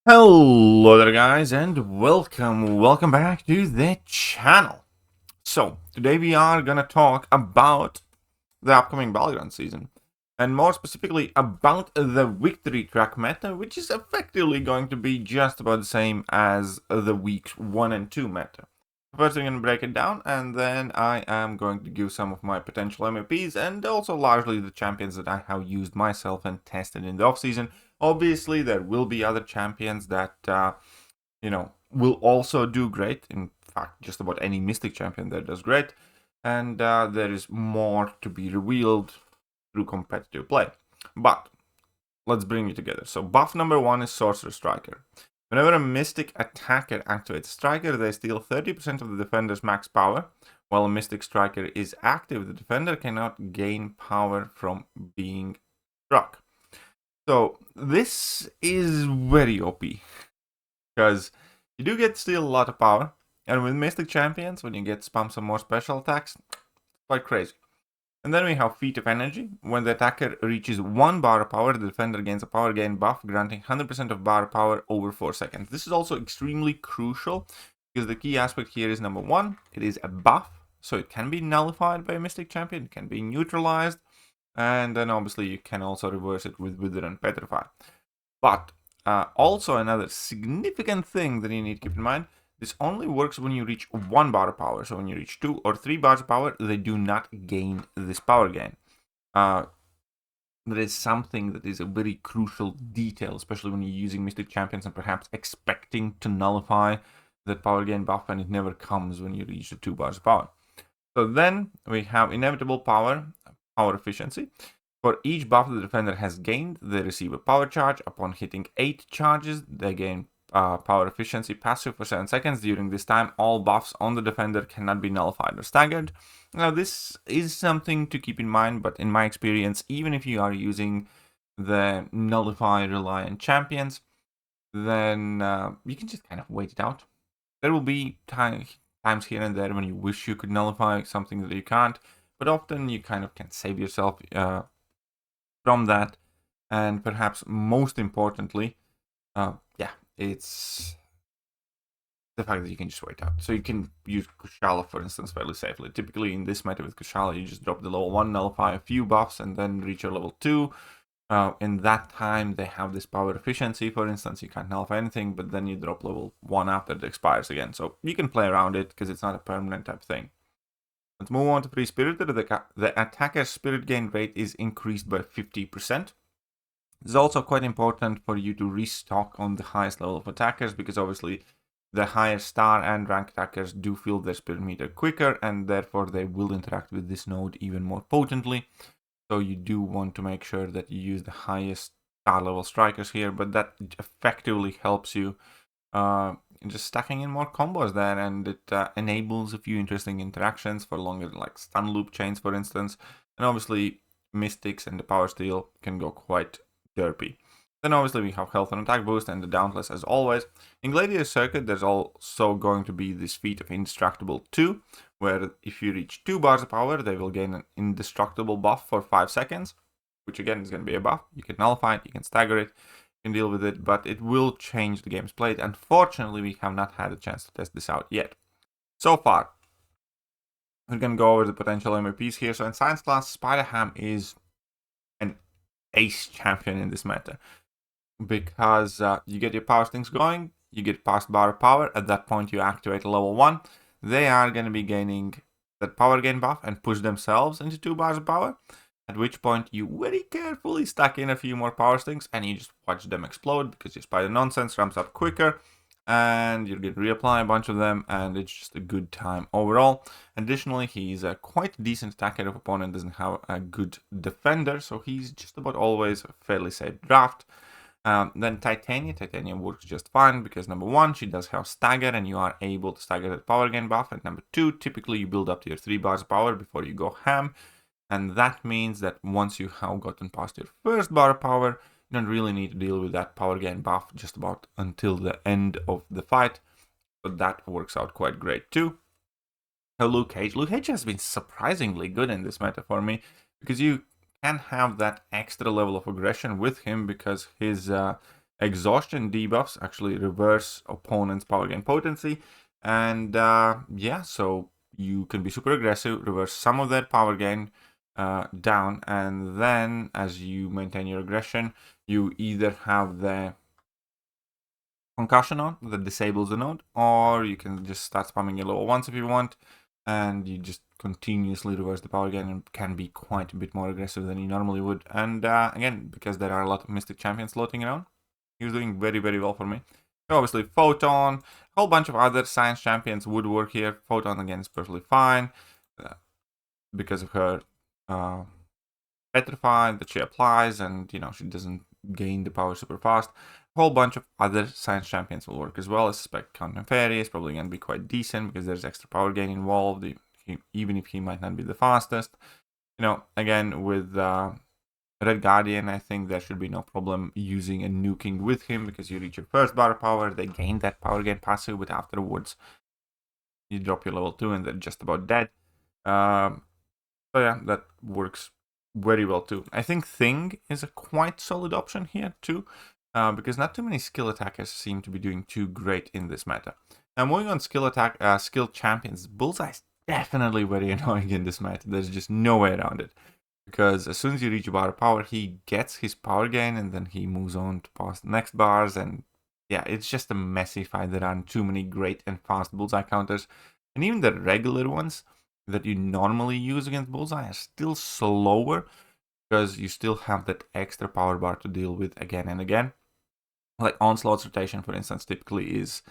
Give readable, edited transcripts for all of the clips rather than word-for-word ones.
Hello there guys and welcome back to the channel. So today we are gonna talk about the upcoming Battleground season and more specifically about the victory track meta, which is effectively going to be just about the same as the weeks 1 and 2 meta. First I'm going to break it down and then I am going to give some of my potential MVPs and also largely the champions that I have used myself and tested in the off season. Obviously, there will be other champions that, will also do great. In fact, just about any Mystic champion that does great. And there is more to be revealed through competitive play. But let's bring it together. So buff number 1 is Sorcerer Striker. Whenever a Mystic attacker activates Striker, they steal 30% of the defender's max power. While a Mystic Striker is active, the defender cannot gain power from being struck. So this is very OP, because you do get still a lot of power, and with Mystic Champions, when you get spam some more special attacks, quite crazy. And then we have Feat of Energy. When the attacker reaches 1 bar of power, the defender gains a power gain buff, granting 100% of bar power over 4 seconds. This is also extremely crucial, because the key aspect here is number 1, it is a buff, so it can be nullified by a Mystic Champion, it can be neutralized, and then obviously you can also reverse it with Wither and Petrify. But also another significant thing that you need to keep in mind, this only works when you reach 1 bar of power. So when you reach 2 or 3 bars of power, they do not gain this power gain. That is something that is a very crucial detail, especially when you're using Mystic Champions and perhaps expecting to nullify that power gain buff, and it never comes when you reach the 2 bars of power. So then we have Inevitable Power efficiency. For each buff the defender has gained, they receive a power charge. Upon hitting 8 charges, they gain power efficiency passive for 7 seconds. During this time, all buffs on the defender cannot be nullified or staggered. Now, this is something to keep in mind, but in my experience, even if you are using the nullify reliant champions, then you can just kind of wait it out. There will be times here and there when you wish you could nullify something that you can't, but often you kind of can save yourself from that. And perhaps most importantly, it's the fact that you can just wait out. So you can use Kushala, for instance, fairly safely. Typically in this meta with Kushala, you just drop the level 1, nullify a few buffs, and then reach your level 2. In that time, they have this power efficiency, for instance. You can't nullify anything, but then you drop level 1 after it expires again. So you can play around it, because it's not a permanent type thing. Let's move on to Free Spirited. The attacker's spirit gain rate is increased by 50%. It's also quite important for you to restock on the highest level of attackers, because obviously the higher star and rank attackers do fill their spirit meter quicker, and therefore they will interact with this node even more potently. So you do want to make sure that you use the highest star level strikers here, but that effectively helps you just stacking in more combos there, and it enables a few interesting interactions for longer, like stun loop chains, for instance. And obviously, Mystics and the Power Steal can go quite derpy. Then obviously we have health and attack boost and the Dauntless as always. In Gladiator Circuit, there's also going to be this feat of Indestructible 2, where if you reach 2 bars of power, they will gain an indestructible buff for 5 seconds, which again is going to be a buff. You can nullify it, you can stagger it, can deal with it, but it will change the game's played. Unfortunately, we have not had a chance to test this out yet. So far, we're going to go over the potential MVPs here. So in Science class, Spider-Ham is an ace champion in this meta, because you get your power stings going, you get past bar of power, at that point you activate level 1. They are going to be gaining that power gain buff and push themselves into 2 bars of power. At which point you very carefully stack in a few more power stings and you just watch them explode, because your spider nonsense ramps up quicker and you get reapply a bunch of them, and it's just a good time overall. Additionally, he's a quite decent attacker if opponent doesn't have a good defender, so he's just about always a fairly safe draft. Then Titania works just fine, because number 1, she does have stagger and you are able to stagger that power gain buff, and number 2, typically you build up to your 3 bars of power before you go ham. And that means that once you have gotten past your first bar of power, you don't really need to deal with that power gain buff just about until the end of the fight. So that works out quite great too. Luke Cage. Luke Cage has been surprisingly good in this meta for me, because you can have that extra level of aggression with him, because his Exhaustion debuffs actually reverse opponent's power gain potency. And yeah, so you can be super aggressive, reverse some of that power gain down, and then as you maintain your aggression, you either have the concussion on that disables the node, or you can just start spamming your level 1s if you want, and you just continuously reverse the power gain and can be quite a bit more aggressive than you normally would. And again, because there are a lot of Mystic champions floating around, he's doing very, very well for me. Obviously, Photon, a whole bunch of other science champions would work here. Photon, again, is perfectly fine because of her Petrified that she applies, and, you know, she doesn't gain the power super fast. A whole bunch of other science champions will work as well. I suspect Count Fairy is probably going to be quite decent because there's extra power gain involved, even if he might not be the fastest. You know, again, with Red Guardian, I think there should be no problem using a nuking with him because you reach your first bar of power, they gain that power gain passive, but afterwards you drop your level 2 and they're just about dead. So yeah, that works very well too. I think Thing is a quite solid option here too, because not too many skill attackers seem to be doing too great in this meta. Now moving on skill champions, Bullseye is definitely very annoying in this meta. There's just no way around it. Because as soon as you reach a bar of power, he gets his power gain and then he moves on to pass the next bars. And yeah, it's just a messy fight. There aren't too many great and fast Bullseye counters. And even the regular ones that you normally use against Bullseye are still slower because you still have that extra power bar to deal with again and again. Like Onslaught's rotation, for instance, typically is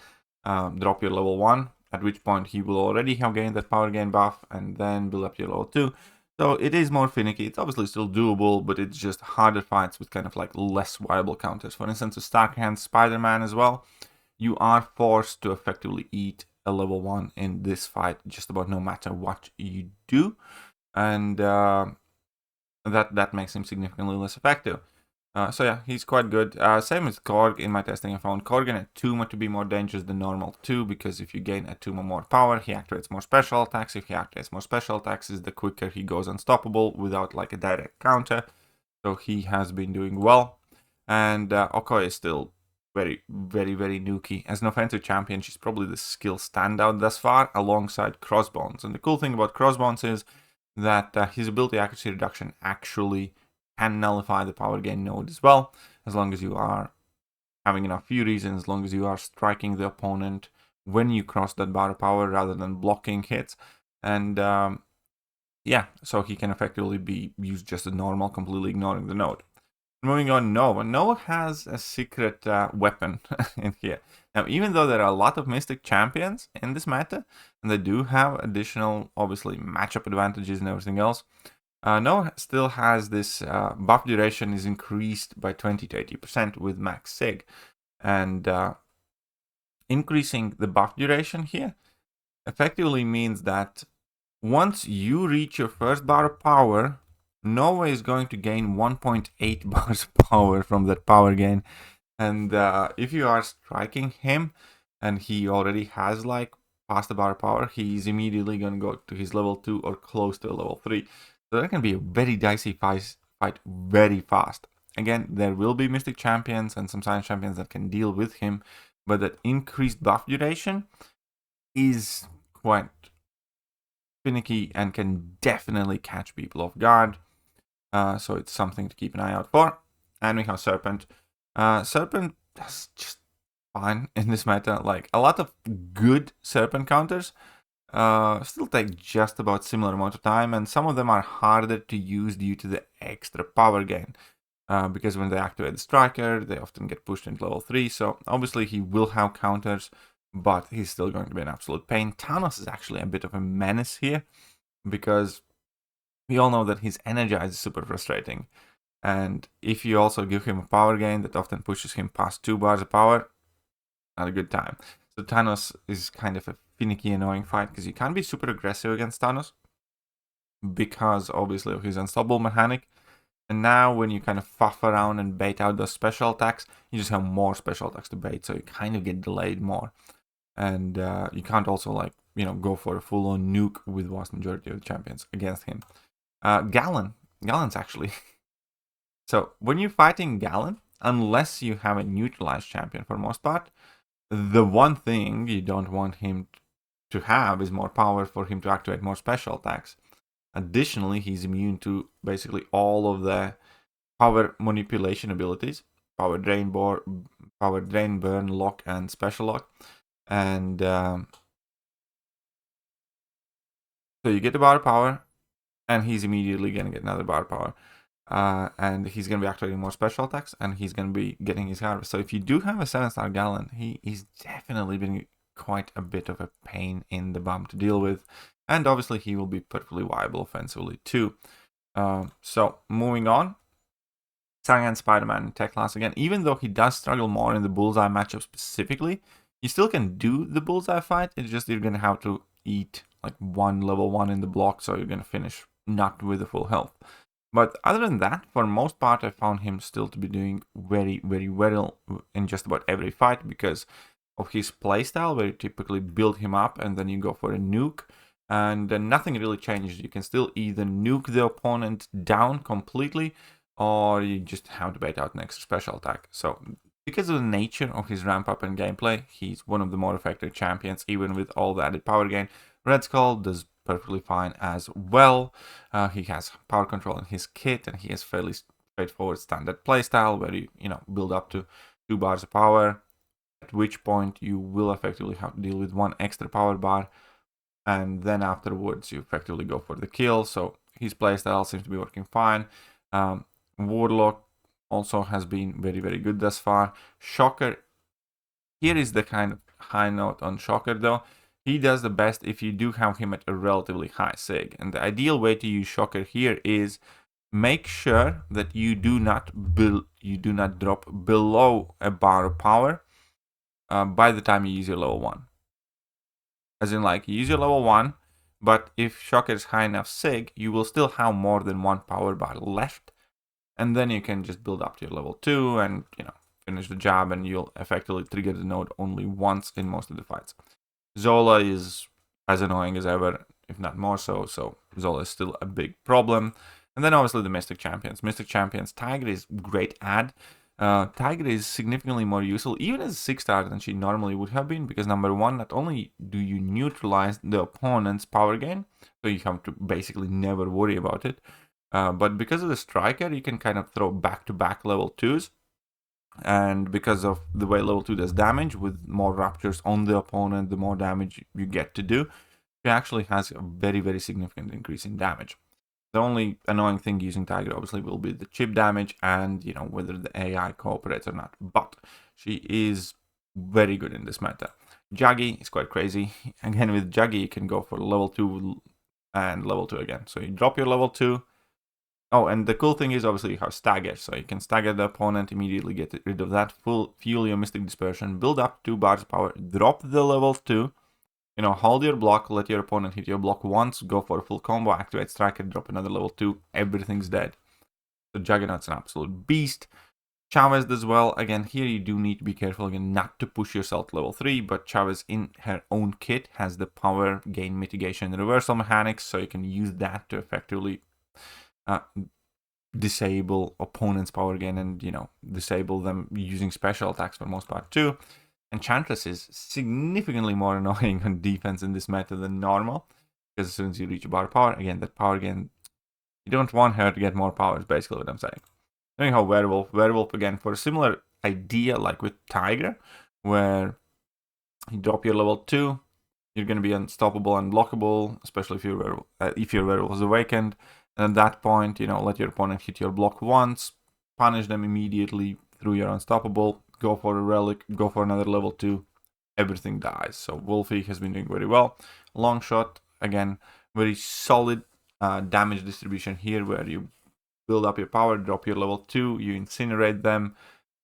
drop your level 1, at which point he will already have gained that power gain buff, and then build up your level 2. So it is more finicky. It's obviously still doable, but it's just harder fights with kind of like less viable counters. For instance, with Starkhand Spider-Man as well, you are forced to effectively eat a level 1 in this fight just about no matter what you do. And that makes him significantly less effective. So yeah, he's quite good. Same as Korg in my testing. I found Korg and Atuma to be more dangerous than normal too, because if you gain Atuma more power, he activates more special attacks. If he activates more special attacks, the quicker he goes unstoppable without like a direct counter. So he has been doing well. And Okoye is still very, very, very nuky. As an offensive champion, she's probably the skill standout thus far, alongside Crossbones. And the cool thing about Crossbones is that his ability accuracy reduction actually can nullify the power gain node as well, as long as you are having enough furies and as long as you are striking the opponent when you cross that bar of power rather than blocking hits. And yeah, so he can effectively be used just as normal, completely ignoring the node. Moving on, Nova. Nova has a secret weapon in here. Now, even though there are a lot of Mystic champions in this meta, and they do have additional, obviously, matchup advantages and everything else, Nova still has this buff duration is increased by 20 to 80% with max sig. And increasing the buff duration here effectively means that once you reach your first bar of power, Nova is going to gain 1.8 bars of power from that power gain. And if you are striking him and he already has like past the bar of power, he's immediately going to go to his level 2 or close to level 3. So that can be a very dicey fight very fast. Again, there will be Mystic champions and some Science champions that can deal with him, but that increased buff duration is quite finicky and can definitely catch people off guard. So it's something to keep an eye out for. And we have Serpent. Serpent is just fine in this meta. Like, a lot of good Serpent counters still take just about similar amount of time, and some of them are harder to use due to the extra power gain. Because when they activate the Striker, they often get pushed into level 3. So obviously he will have counters, but he's still going to be an absolute pain. Thanos is actually a bit of a menace here, because we all know that his Energize is super frustrating. And if you also give him a power gain that often pushes him past 2 bars of power, not a good time. So Thanos is kind of a finicky, annoying fight, because you can't be super aggressive against Thanos, because obviously of his unstoppable mechanic. And now when you kind of fuff around and bait out those special attacks, you just have more special attacks to bait, so you kind of get delayed more. And you can't also, like, you know, go for a full-on nuke with vast majority of the champions against him. Gallon's actually... So when you're fighting Gallon, unless you have a neutralized champion for most part. The one thing you don't want him to have is more power for him to activate more special attacks. Additionally, he's immune to basically all of the power manipulation abilities, power drain, burn, lock, and special lock. And so you get the bar power, and he's immediately going to get another bar power. And he's going to be activating more special attacks, and he's going to be getting his harvest. So if you do have a 7-star Gallon, he's definitely been quite a bit of a pain in the bum to deal with. And obviously he will be perfectly viable offensively too. So moving on, Saiyan Spider-Man tech class again. Even though he does struggle more in the bullseye matchup specifically, you still can do the bullseye fight. It's just you're going to have to eat like one level 1 in the block, so you're going to finish not with the full health. But other than that, for most part, I found him still to be doing very, very well in just about every fight because of his playstyle, where you typically build him up and then you go for a nuke. And nothing really changes. You can still either nuke the opponent down completely, or you just have to bait out an extra special attack. So because of the nature of his ramp up and gameplay, he's one of the more effective champions, even with all the added power gain. Red Skull does perfectly fine as well. He has power control in his kit, and he has fairly straightforward standard playstyle where you build up to 2 bars of power, at which point you will effectively have to deal with 1 extra power bar, and then afterwards you effectively go for the kill. So his playstyle seems to be working fine. Warlock also has been very, very good thus far. Shocker, here is the kind of high note on Shocker though. He does the best if you do have him at a relatively high sig. And the ideal way to use Shocker here is make sure that you do not drop below a bar of power by the time you use your level 1. As in, like, you use your level 1, but if Shocker is high enough sig, you will still have more than 1 power bar left. And then you can just build up to your level 2 and, finish the job, and you'll effectively trigger the node only once in most of the fights. Zola is as annoying as ever, if not more so. So Zola is still a big problem. And then obviously the Mystic Champions. Tiger is great add. Tiger is significantly more useful, even as a 6-star than she normally would have been, because number 1, not only do you neutralize the opponent's power gain, so you have to basically never worry about it, but because of the Striker, you can kind of throw back-to-back level 2s. And because of the way level 2 does damage, with more raptures on the opponent, the more damage you get to do, it actually has a very, very significant increase in damage. The only annoying thing using Tiger obviously will be the chip damage and, whether the AI cooperates or not. But she is very good in this meta. Jaggy is quite crazy. Again, with Jaggy, you can go for level 2 and level 2 again. So you drop your level 2. Oh, and the cool thing is obviously you have stagger, so you can stagger the opponent, immediately get rid of that, fuel your Mystic Dispersion, build up 2 bars of power, drop the level 2, hold your block, let your opponent hit your block once, go for a full combo, activate Striker, drop another level 2, everything's dead. So Juggernaut's an absolute beast. Chavez does well. Again, here you do need to be careful again not to push yourself to level 3, but Chavez in her own kit has the power gain mitigation and reversal mechanics, so you can use that to effectively disable opponent's power gain and, disable them using special attacks for the most part too. Enchantress is significantly more annoying on defense in this meta than normal, because as soon as you reach a bar of power, again, that power gain, you don't want her to get more power, is basically what I'm saying. Knowing how Werewolf again, for a similar idea like with Tiger, where you drop your level 2, you're going to be unstoppable, unblockable, especially if your Werewolf is awakened. And at that point, let your opponent hit your block once, punish them immediately through your unstoppable, go for a relic, go for another level 2, everything dies. So Wolfie has been doing very well. Long shot, again, very solid damage distribution here, where you build up your power, drop your level 2, you incinerate them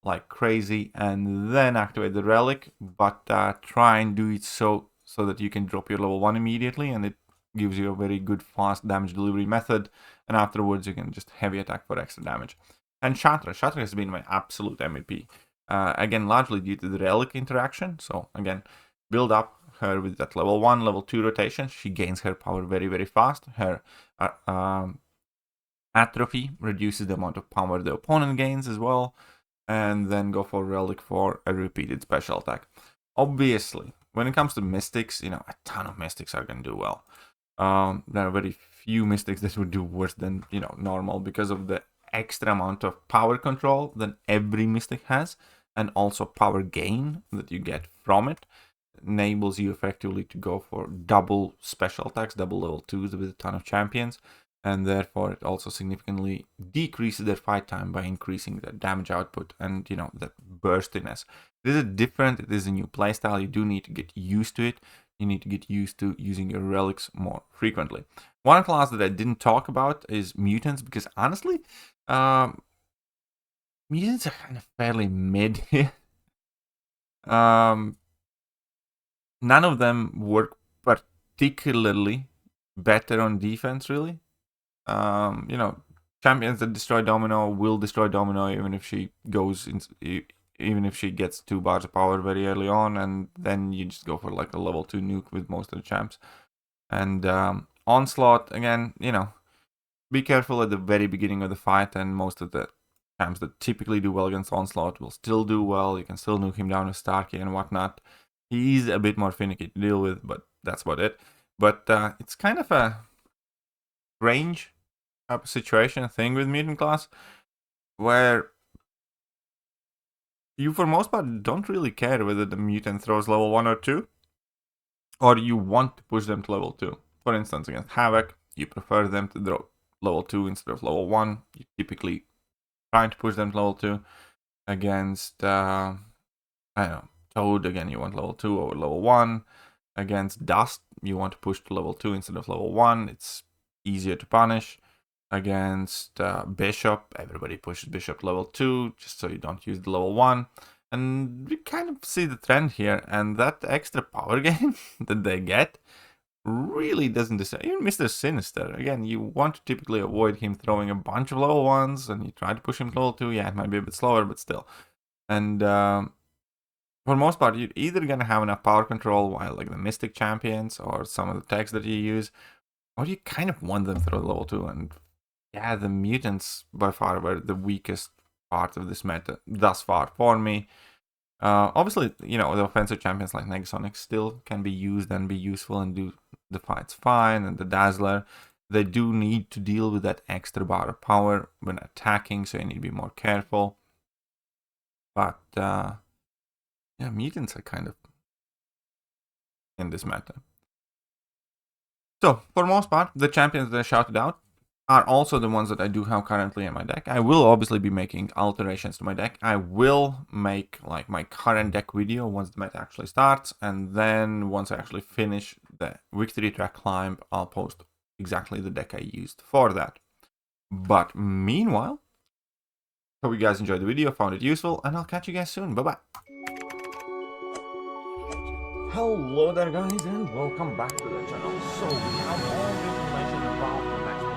like crazy, and then activate the relic, but try and do it so that you can drop your level 1 immediately, and it gives you a very good fast damage delivery method, and afterwards you can just heavy attack for extra damage. And Shatra has been my absolute MVP. Again, largely due to the relic interaction. So again, build up her with that level 1, level 2 rotation. She gains her power very, very fast. Her atrophy reduces the amount of power the opponent gains as well. and then go for Relic for a repeated special attack. Obviously, when it comes to Mystics, a ton of Mystics are going to do well. There are very few Mystics that would do worse than, normal because of the extra amount of power control that every Mystic has, and also power gain that you get from it. Enables you effectively to go for double special attacks, double level 2s with a ton of champions, and therefore it also significantly decreases their fight time by increasing their damage output and, the burstiness. This is different, it is a new playstyle, you do need to get used to it. You need to get used to using your relics more frequently. One class that I didn't talk about is Mutants, because honestly, Mutants are kind of fairly mid here. None of them work particularly better on defense, really. Champions that destroy Domino will destroy Domino even if she gets 2 bars of power very early on, and then you just go for like a level 2 nuke with most of the champs. And Onslaught, again, be careful at the very beginning of the fight, and most of the champs that typically do well against Onslaught will still do well. You can still nuke him down with Starkey and whatnot. He's a bit more finicky to deal with, but that's about it. But it's kind of a range type of situation thing with Mutant class, where you, for most part, don't really care whether the Mutant throws level 1 or 2, or you want to push them to level 2. For instance, against Havoc, you prefer them to throw level 2 instead of level 1. You typically trying to push them to level 2. Against, Toad, again, you want level 2 over level 1. Against Dust, you want to push to level 2 instead of level 1. It's easier to punish. Against Bishop, everybody pushes Bishop to level 2, just so you don't use the level 1. And you kind of see the trend here, and that extra power gain that they get really doesn't deserve. Even Mr. Sinister, again, you want to typically avoid him throwing a bunch of level 1s, and you try to push him to level 2. Yeah, it might be a bit slower, but still. And for the most part, you're either going to have enough power control while like the Mystic champions or some of the techs that you use, or you kind of want them to throw level 2. And yeah, the Mutants by far were the weakest part of this meta thus far for me. Obviously, the offensive champions like Negasonic still can be used and be useful and do the fights fine, and the Dazzler, they do need to deal with that extra bar of power when attacking, so you need to be more careful. But Mutants are kind of in this meta. So, for the most part, the champions that I shouted out are also the ones that I do have currently in my deck. I will obviously be making alterations to my deck. I will make like my current deck video once the meta actually starts, and then once I actually finish the victory track climb, I'll post exactly the deck I used for that. But meanwhile, hope you guys enjoyed the video, found it useful, and I'll catch you guys soon. Bye-bye. Hello there guys, and welcome back to the channel. So we have all the information about the next